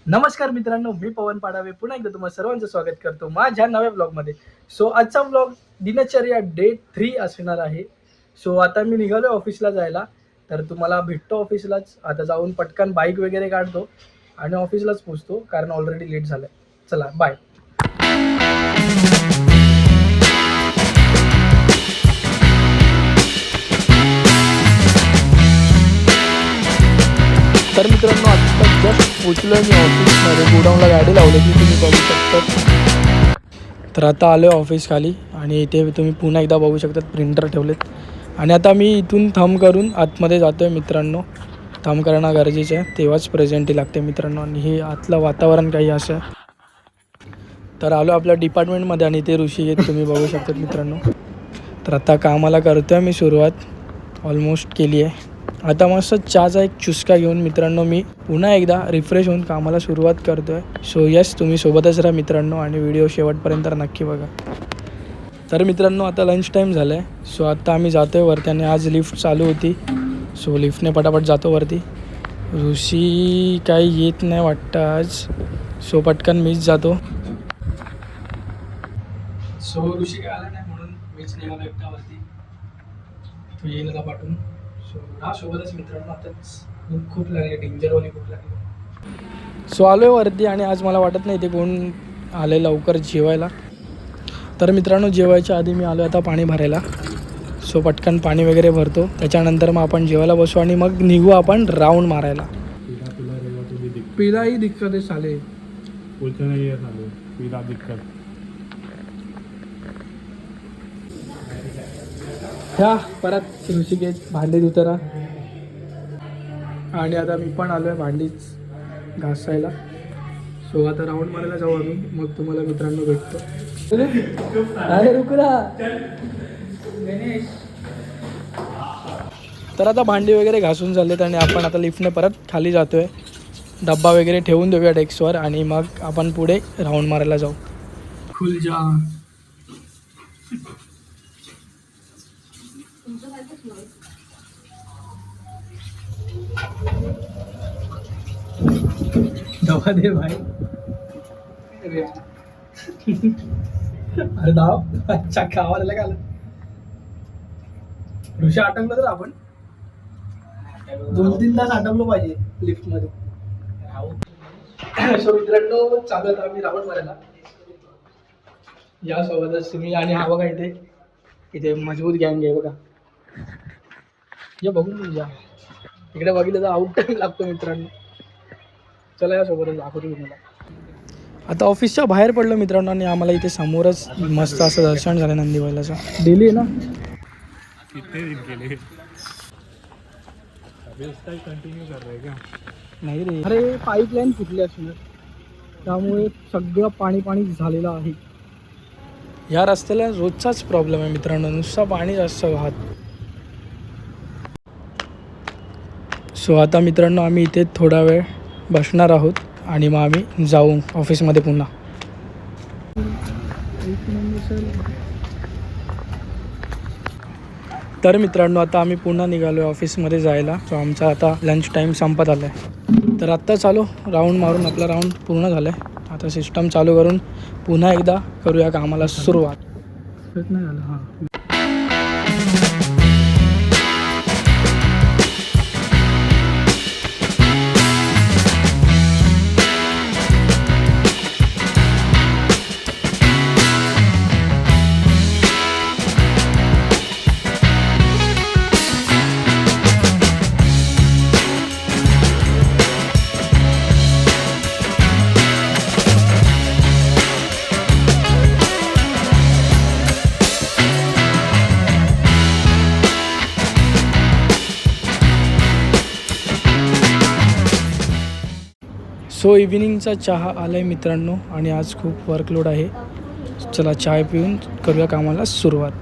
नमस्कार मित्रांनो, मी पवन पाडावे पुन्हा एकदा तुम्हा सर्वांचं स्वागत करतो माझ्या नव्या ब्लॉगमध्ये. सो आजचा ब्लॉग दिनचर्या डे 3 असणार आहे. सो आता मी निघालो ऑफिसला जायला, तर तुम्हाला भेटतो ऑफिसलाच. आता जाऊन पटकन बाईक वगैरे काढतो आणि ऑफिसलाच पोचतो, कारण ऑलरेडी लेट झालं आहे. चला बाय. तर मित्रांनो, आत्ता जस्ट पोचलो मी ऑफिसमध्ये. गोडाऊनला गाडी लावली की तुम्ही बघू शकता. तर आता आलो आहे ऑफिस खाली आणि इथे तुम्ही पुन्हा एकदा बघू शकतात प्रिंटर ठेवलेत. आणि आता मी इथून थंब करून आतमध्ये जातो आहे मित्रांनो. थंब करणं गरजेचं आहे, तेव्हाच प्रेझेंटी लागते मित्रांनो. आणि हे आतलं वातावरण काही असं आहे. तर आलो आपल्या डिपार्टमेंटमध्ये आणि ते ऋषिकेत तुम्ही बघू शकतात मित्रांनो. तर आता कामाला करतो आहे मी सुरुवात, ऑलमोस्ट केली आहे. आता मस्त चहाचा एक चुस्का घेऊन मित्रांनो मी पुन्हा एकदा रिफ्रेश होऊन कामाला सुरुवात करतो आहे. सो यस, तुम्ही सोबतच राहा मित्रांनो आणि व्हिडिओ शेवटपर्यंत नक्की बघा. तर मित्रांनो, आता लंच टाईम झालं आहे. सो आता आम्ही जातो आहे वरती आणि आज लिफ्ट चालू होती. सो लिफ्टने पटापट जातो वरती. ऋषी काही येत नाही वाटतं आज, सो पटकन मीच जातो. सो ऋषी काय आला नाही म्हणून मीच निघालो एकटा वरती. तो येईल आता पाठवून. सो हा सोबतच मित्रांनो. आताच खूप लागले, डेंजरवाली खूप लागले. सो आलो आहे वरती आणि आज मला वाटत नाही ते कोण आले लवकर जेवायला. तर मित्रांनो, जेवायच्या आधी मी आलो आता पाणी भरायला. सो पटकन पाणी वगैरे भरतो, त्याच्यानंतर मग आपण जेवायला बसू आणि मग निघू आपण राऊंड मारायला. पिलाही दिक्कत आहे साले. पिला दिक्कत. ह्या परत ऋषिकेश भांडी धुतरा. आणि आता मी पण आलो आहे भांडीच घासायला. सो आता राऊंड मारायला जाऊ आम्ही, मग तुम्हाला मित्रांनो भेटतो. अरे रुकला गणेश. तर आता भांडी वगैरे घासून झालेत आणि आपण आता लिफ्टने परत खाली जातो आहे. डब्बा वगैरे ठेवून देऊया डेस्कवर आणि मग आपण पुढे राऊंड मारायला जाऊ. खुल जा. दवा दे भाई. अरे धाव. अच्छा, गावाला का आलं. ऋषी आटकलं तर आपण 2-3 तास आटकलो पाहिजे लिफ्ट मध्ये. सो मित्रांनो, चालू आहे आम्ही राऊंड मारायला. या सोबतच तुम्ही. आणि हा बघा इथे इथे मजबूत गँग आहे बघा. या बघून या. इकडे बघितलं तर आउट टाइम लागतो मित्रांनो. चला या सोबतच दाखवतो तुम्हाला. आता ऑफिसच्या बाहेर पडलो मित्रांनो आणि आम्हाला इथे समोरच मस्त असं दर्शन झालं नंदीबैलाचं. डेली आहे ना. कितने दिन के लिए अभी इसका कंटिन्यू कर रहे क्या? नाही रे, अरे पाईपलाईन फुटली असणार, त्यामुळे सगळं पाणी पाणी झालेलं आहे. या रस्त्याला रोजचाच प्रॉब्लेम आहे मित्रांनो, नुसतं पाणी जास्त वाहत. सो आता मित्रांनो आम्ही इथे थोडा वेळ बसणार आहोत आणि मग आम्ही जाऊ ऑफिसमध्ये पुन्हा. तर मित्रांनो, आता आम्ही पुन्हा निघालो आहे ऑफिसमध्ये जायला. सो आमचा आता लंच टाईम संपत आला आहे. तर आत्ता चालू राऊंड मारून आपला राऊंड पूर्ण झाला आहे. आता सिस्टम चालू करून पुन्हा एकदा करूया कामाला सुरुवात. नाही झालं हां. सो इव्हिनिंगचा चहा आला आहे मित्रांनो आणि आज खूप वर्कलोड आहे. चला चाय पिऊन करूया कामाला सुरुवात.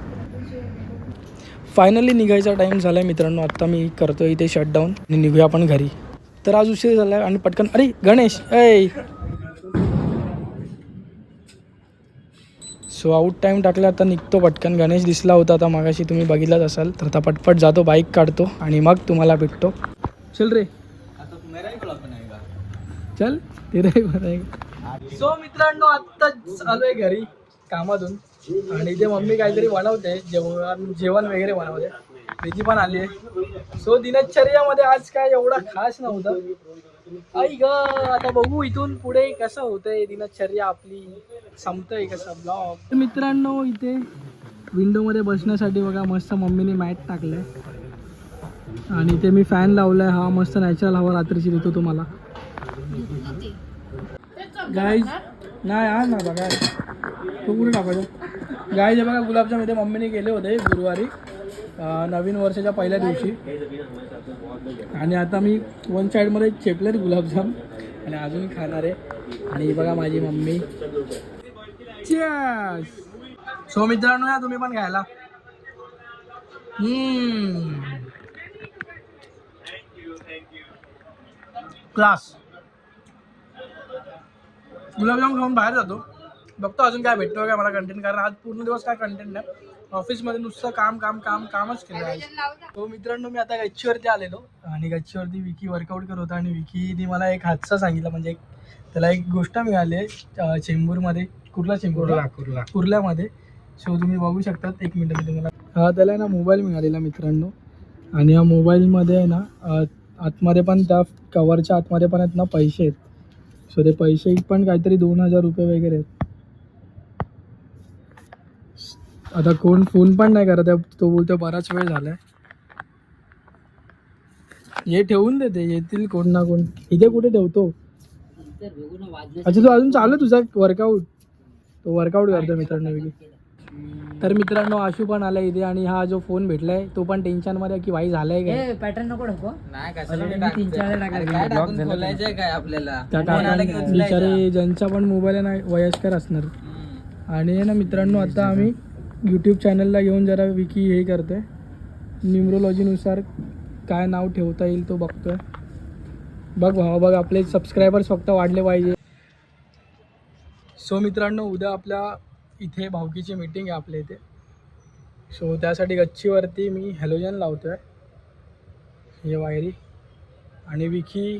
फायनली निघायचा टाईम झाला आहे मित्रांनो. आत्ता मी करतो इथे शटडाऊन आणि निघूया आपण घरी. तर आज उशीर झाला आहे आणि पटकन. अरे गणेश ऐ. सो आउट टाईम टाकला, आता निघतो पटकन. गणेश दिसला होता आता मागाशी, तुम्ही बघितलाच असाल. तर आता पटपट जातो, बाईक काढतो आणि मग तुम्हाला भेटतो. चल रे. चल ते रे बरं. सो मित्रांनो आत्ताच आलोय घरी कामातून आणि इथे मम्मी काहीतरी बनवते जेवण वगैरे बनवते. प्रीती पण आली आहे. सो दिनचर्यामध्ये आज काय एवढा खास नव्हतं. आई ग आता बघू इथून पुढे कसं होतंय दिनचर्या आपली संपतंय कसं ब्लॉग. मित्रांनो इथे विंडोमध्ये बसण्यासाठी बघा मस्त मम्मीने मॅट टाकलंय आणि इथे मी फॅन लावलाय. हा मस्त नॅचरल हवा रात्रीची देतो तुम्हाला. गाईज नाही हा ना बघा तो कुठे टाकायचं. गाईज बघा गुलाबजाम इथे मम्मीने केले होते गुरुवारी नवीन वर्षाच्या पहिल्या दिवशी आणि आता मी वन साईडमध्ये चेपलेत गुलाबजाम आणि अजून खाणार आहे. आणि बघा माझी मम्मी. सो मित्रांनो या तुम्ही पण खायला. क्लास गुलाबजाम खाऊन बाहेर जातो. बघतो अजून काय भेटतो काय मला कंटेंट. कारण आज पूर्ण दिवस काय कंटेंट नाही. ऑफिसमध्ये नुसतं कामच केलं आहे. तो मित्रांनो मी आता गच्चीवरती आलेलो आणि गच्चीवरती विकी वर्कआउट करत होता आणि विकीने मला एक हादसा सांगितला. म्हणजे त्याला एक गोष्ट मिळाली आहे चेंबूरमध्ये. कुर्ला चेंबूरला कुर्ल्यामध्ये. सो तुम्ही बघू शकतात. एक मिनटं मी तुम्हाला. हा त्याला ना मोबाईल मिळालेला मित्रांनो आणि या मोबाईलमध्ये आहे ना आतमध्ये पण त्या कवरच्या आतमध्ये पण आहेत ना पैसे आहेत. सो ते पैसे पण काहीतरी 2000 रुपये वगैरे आहेत. आता कोण फोन पण नाही करत आहे. तो बोलतो बराच वेळ झालाय. हे ठेवून देते येतील कोण ना कोण. इथे कुठे ठेवतो. अच्छा तू अजून चालू तुझा वर्कआउट. तो वर्कआउट करतो मित्रांनो विकी. तर मित्रांनो आशू पण आलाय इथे आणि हा जो फोन भेटलाय तो पण टेन्शन मध्ये की भाई झालाय काय पॅटर्न नको नको त्या बिचारे ज्यांचा पण मोबाईल आहे ना वयस्कर असणार. आणि आहे ना मित्रांनो आता आम्ही यूट्यूब चॅनलला घेऊन जरा विकी हे करतोय. न्यूमरोलॉजीनुसार काय नाव ठेवता येईल तो बघतोय. बघ भावा बघ आपले सबस्क्रायबर्स फक्त वाढले पाहिजे. सो मित्रांनो उद्या आपल्या इथे भावकीची मीटिंग आहे आपल्या इथे. सो त्यासाठी गच्चीवरती मी हॅलोजन लावतो आहे. हे वायरी आणि विकी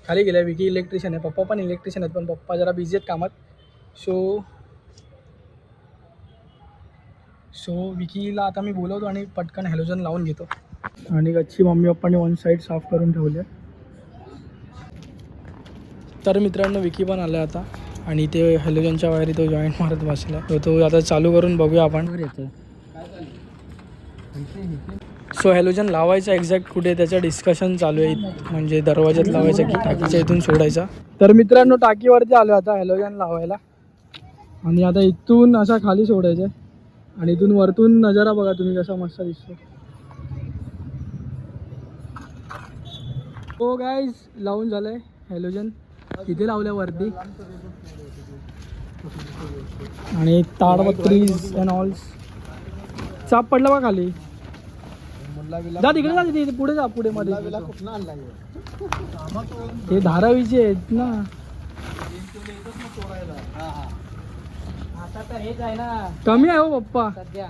खाली गेला. विकी इलेक्ट्रिशियन आहे. पप्पा पण इलेक्ट्रिशियन आहेत पण पप्पा जरा बिझी आहेत कामात. सो विकीला आता मी बोलवतो आणि पटकन हॅलोजन लावून घेतो. आणि गच्ची मम्मी पप्पाने वन साईड साफ करून ठेवली आहे. तर मित्रांनो विकी पण आला आता आणि ते हॅलोजनच्या वायरी तो जॉईंट मारत बसला. तो आता चालू करून बघूया आपण. सो हॅलोजन लावायचं एक्झॅक्ट कुठे त्याचं डिस्कशन चालू आहे. म्हणजे दरवाज्यात लावायचं की टाकीच्या इथून सोडायचा. तर मित्रांनो टाकीवरती आलो आता हॅलोजन लावायला आणि आता इथून असा खाली सोडायचं आहे. आणि इथून वरतून नजारा बघा तुम्ही कसा मस्त दिसतो. हो गाईज लावून झालंय हॅलोजन. इथे लावल्या वरती आणि ताडपत्रीज अँड ऑल्स. चाप पडला बा खाली. जा तिकडे जा तिथे पुढे जा पुढे मध्ये. ते धारावीचे आहेत ना. आता तर हेच आहे ना कमी आहे हो पप्पा सध्या.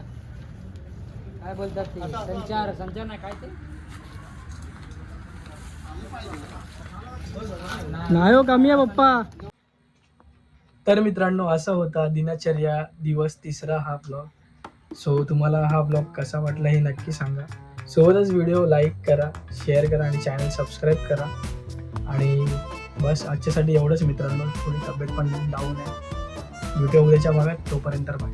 काय बोलतात ते संचार नाही काय ते नाही हो कमी आहे पप्पा. तर मित्रांनो असा होता दिनचर्या दिवस 3 हा ब्लॉग. सो तुम्हाला हा ब्लॉग कसा वाटला हे नक्की सांगा. सोबतच व्हिडिओ लाईक करा, शेअर करा आणि चॅनल सबस्क्राईब करा. आणि बस आजच्यासाठी एवढंच मित्रांनो. थोडी तब्येत पण डाऊन आहे. भेटूया उद्याच्या भागात. तोपर्यंत बाय.